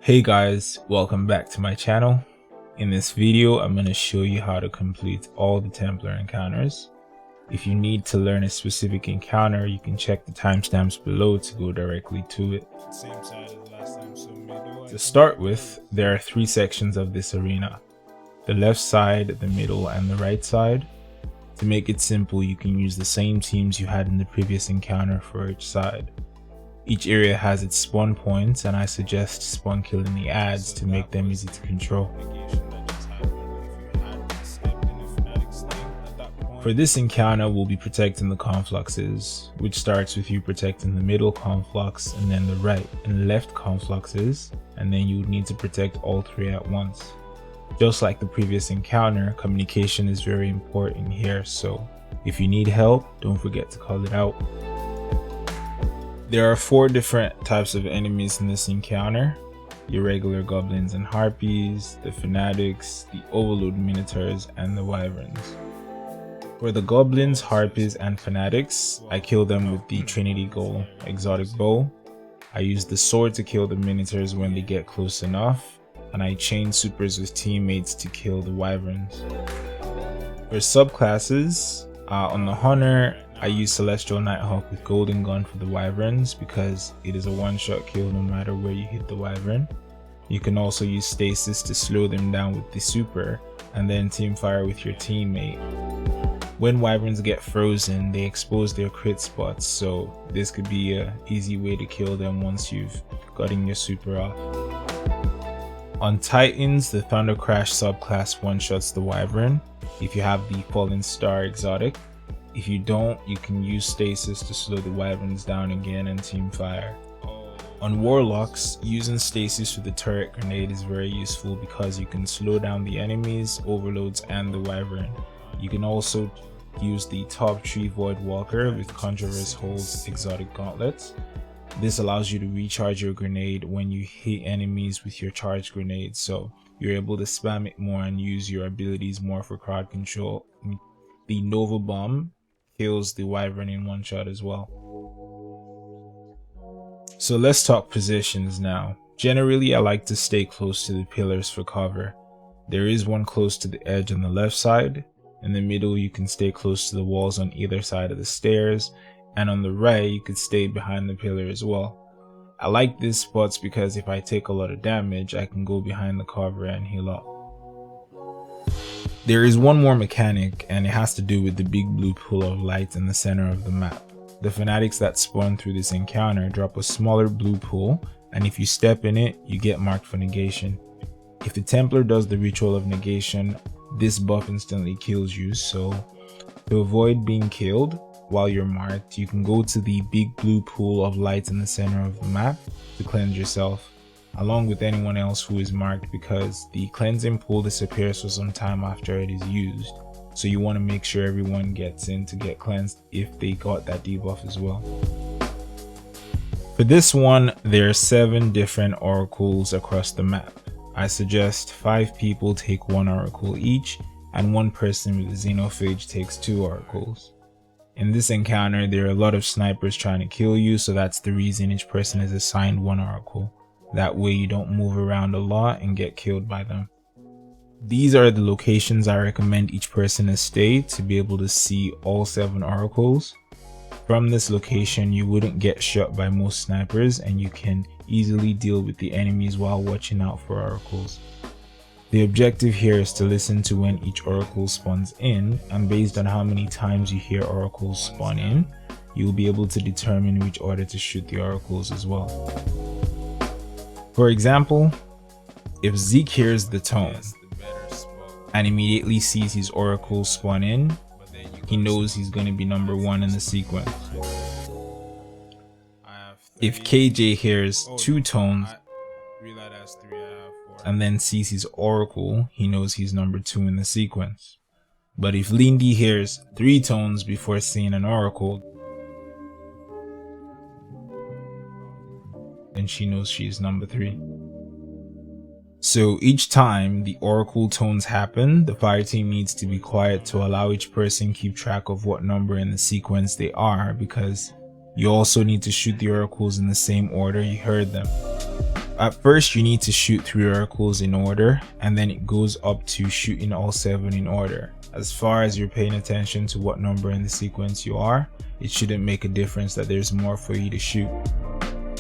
Hey guys, welcome back to my channel. In this video, I'm going to show you how to complete all the Templar encounters. If you need to learn a specific encounter, you can check the timestamps below to go directly to it. Same side as last time, so middle. To start with, there are three sections of this arena: the left side, the middle, and the right side. To make it simple, you can use the same teams you had in the previous encounter for each side. Each area has its spawn points, and I suggest spawn killing the adds to make them easy to control. For this encounter, we'll be protecting the Confluxes, which starts with you protecting the middle Conflux and then the right and left Confluxes, and then you would need to protect all three at once. Just like the previous encounter, communication is very important here, so if you need help, don't forget to call it out. There are 4 different types of enemies in this encounter: your regular goblins and harpies, the fanatics, the overload minotaurs, and the wyverns. For the goblins, harpies, and fanatics, I kill them with the Trinity Goal exotic bow. I use the sword to kill the minotaurs when they get close enough, and I chain supers with teammates to kill the wyverns. For subclasses, on the hunter, I use Celestial Nighthawk with Golden Gun for the wyverns because it is a one-shot kill no matter where you hit the wyvern. You can also use Stasis to slow them down with the super, and then teamfire with your teammate. When wyverns get frozen, they expose their crit spots, so this could be an easy way to kill them once you've gotten your super off. On Titans, the Thunder Crash subclass one-shots the wyvern if you have the Fallen Star exotic. If you don't, you can use Stasis to slow the wyverns down again and teamfire. On Warlocks, using Stasis with the turret grenade is very useful because you can slow down the enemies, overloads, and the wyvern. You can also use the top tree Void Walker with Conjurer's Hole's exotic gauntlets. This allows you to recharge your grenade when you hit enemies with your charged grenade, so you're able to spam it more and use your abilities more for crowd control. The Nova Bomb kills the wyvern in one shot as well. So let's talk positions now. Generally, I like to stay close to the pillars for cover. There is one close to the edge on the left side. In the middle, you can stay close to the walls on either side of the stairs, and on the right, you could stay behind the pillar as well. I like these spots because if I take a lot of damage, I can go behind the cover and heal up. There is one more mechanic, and it has to do with the big blue pool of light in the center of the map. The fanatics that spawn through this encounter drop a smaller blue pool, and if you step in it, you get marked for negation. If the Templar does the ritual of negation, this buff instantly kills you, so to avoid being killed while you're marked, you can go to the big blue pool of light in the center of the map to cleanse yourself, along with anyone else who is marked, because the cleansing pool disappears for some time after it is used, so you want to make sure everyone gets in to get cleansed if they got that debuff as well. For this one, there are 7 different oracles across the map. I suggest 5 people take 1 oracle each, and 1 person with a xenophage takes 2 oracles. In this encounter, there are a lot of snipers trying to kill you, so that's the reason each person is assigned 1 oracle. That way you don't move around a lot and get killed by them. These are the locations I recommend each person to stay to be able to see all 7 oracles. From this location, you wouldn't get shot by most snipers, and you can easily deal with the enemies while watching out for oracles. The objective here is to listen to when each oracle spawns in, and based on how many times you hear oracles spawn in, you'll be able to determine which order to shoot the oracles as well. For example, if Zeke hears the tone and immediately sees his oracle spawn in, he knows he's going to be number 1 in the sequence. If KJ hears 2 tones and then sees his oracle, he knows he's number 2 in the sequence. But if Lindy hears 3 tones before seeing an oracle, then she knows she's number 3. So each time the oracle tones happen, the fire team needs to be quiet to allow each person keep track of what number in the sequence they are, because you also need to shoot the oracles in the same order you heard them. At first you need to shoot 3 oracles in order, and then it goes up to shooting all 7 in order. As far as you're paying attention to what number in the sequence you are, it shouldn't make a difference that there's more for you to shoot.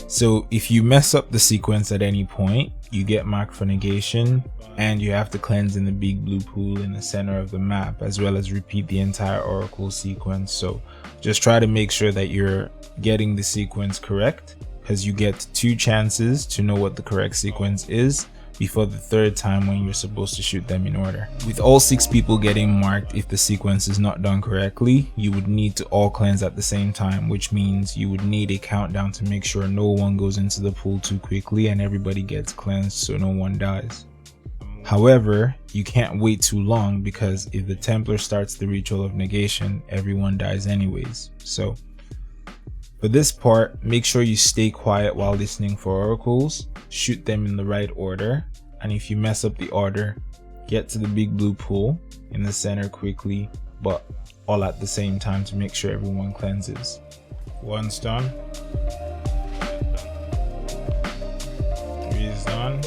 So if you mess up the sequence at any point, you get marked for negation, and you have to cleanse in the big blue pool in the center of the map, as well as repeat the entire oracle sequence. So just try to make sure that you're getting the sequence correct, because you get 2 chances to know what the correct sequence is before the 3rd time when you're supposed to shoot them in order. With all 6 people getting marked, if the sequence is not done correctly, you would need to all cleanse at the same time, which means you would need a countdown to make sure no one goes into the pool too quickly and everybody gets cleansed so no one dies. However, you can't wait too long, because if the Templar starts the ritual of negation, everyone dies anyways. So for this part, make sure you stay quiet while listening for oracles, shoot them in the right order, and if you mess up the order, get to the big blue pool in the center quickly, but all at the same time to make sure everyone cleanses. One's done. 3 is done.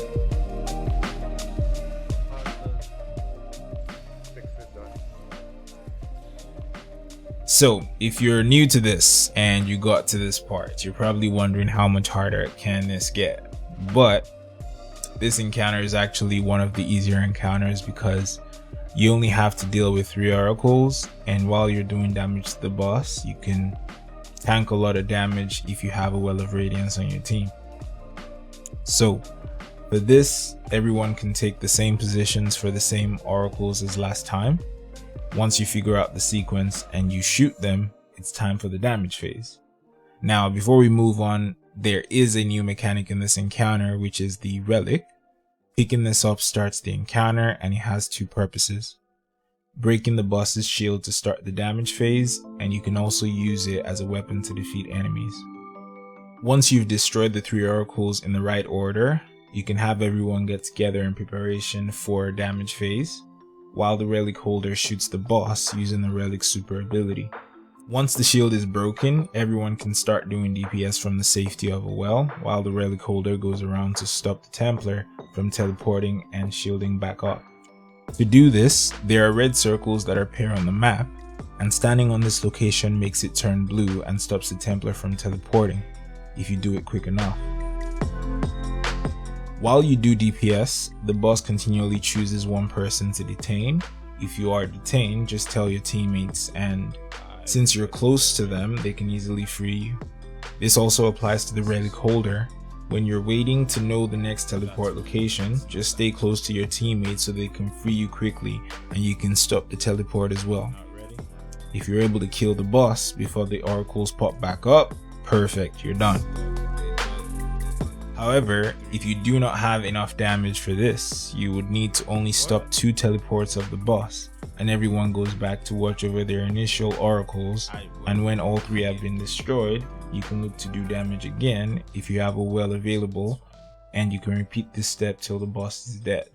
So if you're new to this and you got to this part, you're probably wondering how much harder can this get. But this encounter is actually one of the easier encounters, because you only have to deal with 3 oracles, and while you're doing damage to the boss, you can tank a lot of damage if you have a Well of Radiance on your team. So for this, everyone can take the same positions for the same oracles as last time. Once you figure out the sequence and you shoot them, it's time for the damage phase. Now, before we move on, there is a new mechanic in this encounter, which is the relic. Picking this up starts the encounter, and it has 2 purposes: breaking the boss's shield to start the damage phase, and you can also use it as a weapon to defeat enemies. Once you've destroyed the 3 oracles in the right order, you can have everyone get together in preparation for damage phase, while the relic holder shoots the boss using the relic's super ability. Once the shield is broken, everyone can start doing DPS from the safety of a well, while the relic holder goes around to stop the Templar from teleporting and shielding back up. To do this, there are red circles that appear on the map, and standing on this location makes it turn blue and stops the Templar from teleporting, if you do it quick enough. While you do DPS, the boss continually chooses one person to detain. If you are detained, just tell your teammates, and since you're close to them, they can easily free you. This also applies to the relic holder. When you're waiting to know the next teleport location, just stay close to your teammates so they can free you quickly, and you can stop the teleport as well. If you're able to kill the boss before the oracles pop back up, perfect, you're done. However, if you do not have enough damage for this, you would need to only stop 2 teleports of the boss, and everyone goes back to watch over their initial oracles, and when all 3 have been destroyed, you can look to do damage again if you have a well available, and you can repeat this step till the boss is dead.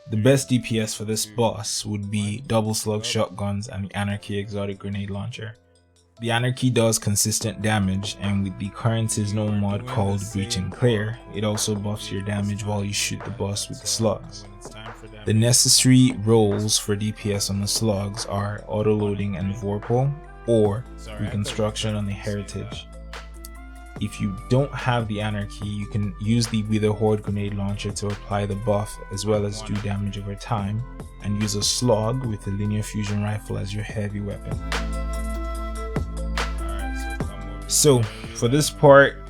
The best DPS for this boss would be double slug shotguns and the Anarchy exotic grenade launcher. The Anarchy does consistent damage, and with the current seasonal mod called Breach and Clear, it also buffs your damage while you shoot the boss with the slugs. The necessary roles for DPS on the slugs are auto-loading and Vorpal, or reconstruction on the Heritage. If you don't have the Anarchy, you can use the Wither Horde grenade launcher to apply the buff as well as do damage over time, and use a slug with the linear fusion rifle as your heavy weapon. So for this part,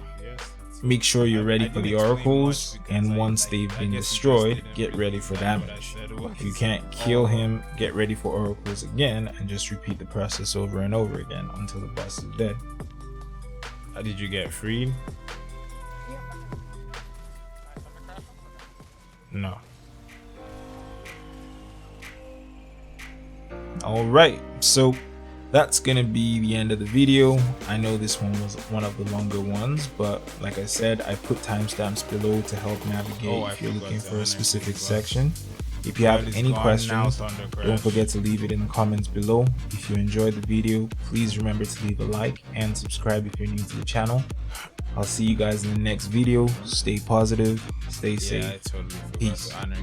make sure you're ready for the oracles, and once they've been destroyed, get ready for damage. If you can't kill him, get ready for oracles again, and just repeat the process over and over again until the boss is dead. How did you get freed? No. Alright, so that's gonna be the end of the video. I know this one was one of the longer ones, but like I said, I put timestamps below to help navigate if you're looking for a specific section. If you have Blood is any gone questions, now, Thunder Crash. don't forget to leave it in the comments below. If you enjoyed the video, please remember to leave a like and subscribe if you're new to the channel. I'll see you guys in the next video. Stay positive, stay safe. I totally forgot Peace. to honor you.